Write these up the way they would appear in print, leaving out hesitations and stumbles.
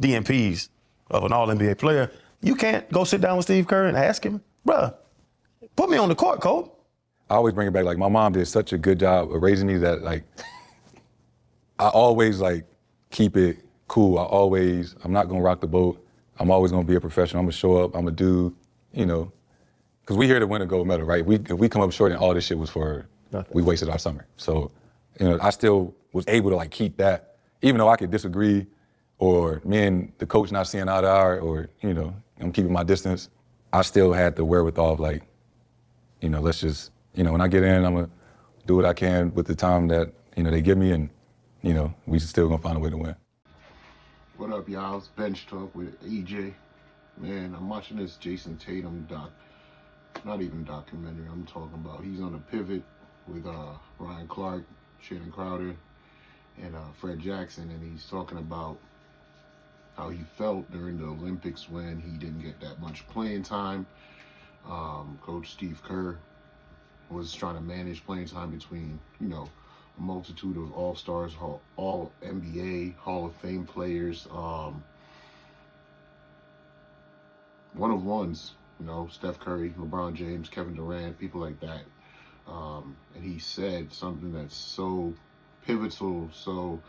DNPs of an All-NBA player, you can't go sit down with Steve Kerr and ask him, bruh, put me on the court, coach. I always bring it back, like, my mom did such a good job of raising me that, like, I always, like, keep it cool. I'm not gonna rock the boat. I'm always gonna be a professional. I'm gonna show up. I'm gonna do, you know, because we here to win a gold medal, right? If we come up short and all this shit was for, Nothing. we wasted our summer. So, you know, I still was able to, like, keep that, even though I could disagree, or me and the coach not seeing eye to eye, or, you know, I'm keeping my distance. I still had the wherewithal of, like, you know, let's just, you know, when I get in, I'm gonna do what I can with the time that, you know, they give me, and, you know, we still gonna find a way to win. What up, y'all? It's Bench Talk with EJ. Man, I'm watching this Jason Tatum not even documentary, I'm talking about. He's on a pivot with Ryan Clark, Shannon Crowder, and Fred Jackson, and he's talking about how he felt during the Olympics when he didn't get that much playing time. Coach Steve Kerr was trying to manage playing time between, you know, a multitude of all-stars, all NBA, Hall of Fame players, one-of-ones, you know, Steph Curry, LeBron James, Kevin Durant, people like that. And he said something that's so pivotal, so,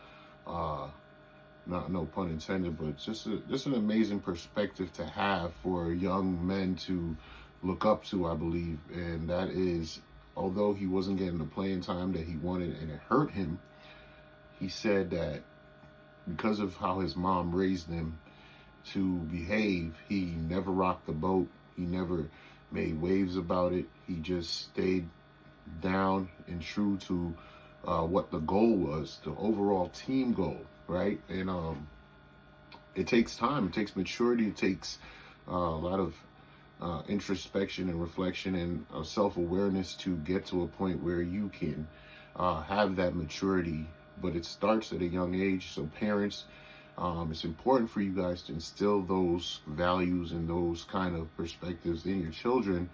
no pun intended, but just an amazing perspective to have for young men to look up to, I believe. And that is, although he wasn't getting the playing time that he wanted and it hurt him, he said that because of how his mom raised him to behave, he never rocked the boat. He never made waves about it. He just stayed down and true to what the goal was, the overall team goal, right? And it takes time. It takes maturity. It takes a lot of introspection and reflection and self-awareness to get to a point where you can have that maturity. But it starts at a young age. So parents, it's important for you guys to instill those values and those kind of perspectives in your children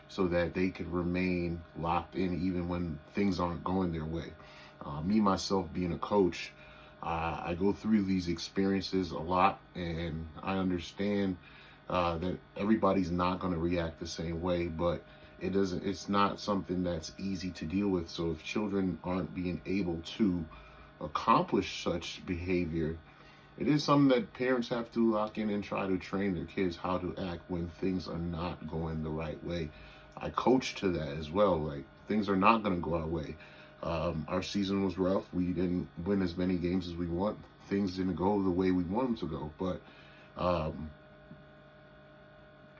so that they can remain locked in even when things aren't going their way. Me, myself, being a coach, I go through these experiences a lot, and I understand that everybody's not going to react the same way, but it's not something that's easy to deal with. So if children aren't being able to accomplish such behavior, it is something that parents have to lock in and try to train their kids how to act when things are not going the right way. I coach to that as well. Like, things are not going to go our way. Our season was rough. We didn't win as many games as we want. Things didn't go the way we want them to go. But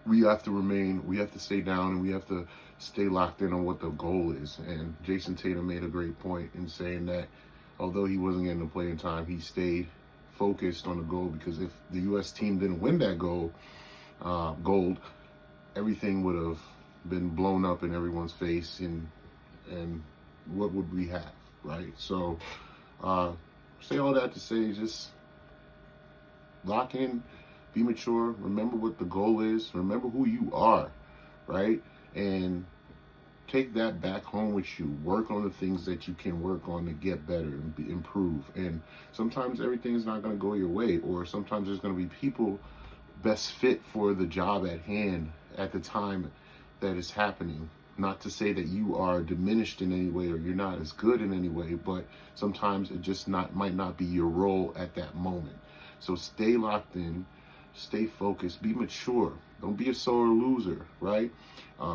we have to stay down, and we have to stay locked in on what the goal is. And Jason Tatum made a great point in saying that although he wasn't getting the playing time, he stayed focused on the goal, because if the U.S. team didn't win that gold, everything would have been blown up in everyone's face, and what would we have, right? So, say all that to say, just lock in, be mature, remember what the goal is, remember who you are, right? And take that back home with you. Work on the things that you can work on to get better and improve. And sometimes everything is not going to go your way, or sometimes there's going to be people best fit for the job at hand at the time that is happening. Not to say that you are diminished in any way or you're not as good in any way, but sometimes it just might not be your role at that moment. So stay locked in, stay focused, be mature. Don't be a sore loser, right?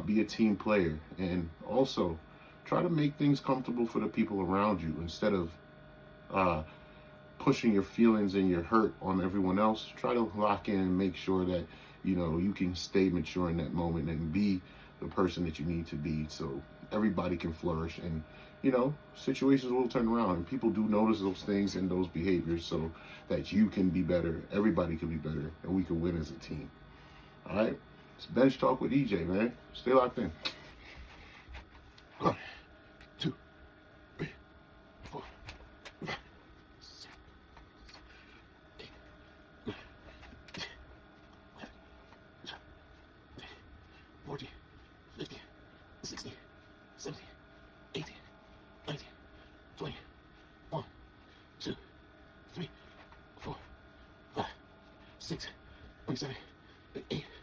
Be a team player. And also try to make things comfortable for the people around you instead of pushing your feelings and your hurt on everyone else. Try to lock in and make sure that, you know, you can stay mature in that moment and be the person that you need to be so everybody can flourish. And, you know, situations will turn around, and people do notice those things and those behaviors so that you can be better, everybody can be better, and we can win as a team. All right? It's Bench Talk with EJ, man. Stay locked in. 1, 2, 3, 4, 5, 6, 8, 9, 10, 11, 12, 13, 14, 15, 16, 17, 18, 19, 20, 1, 2, 3, 4, 5, 6, 27, 8.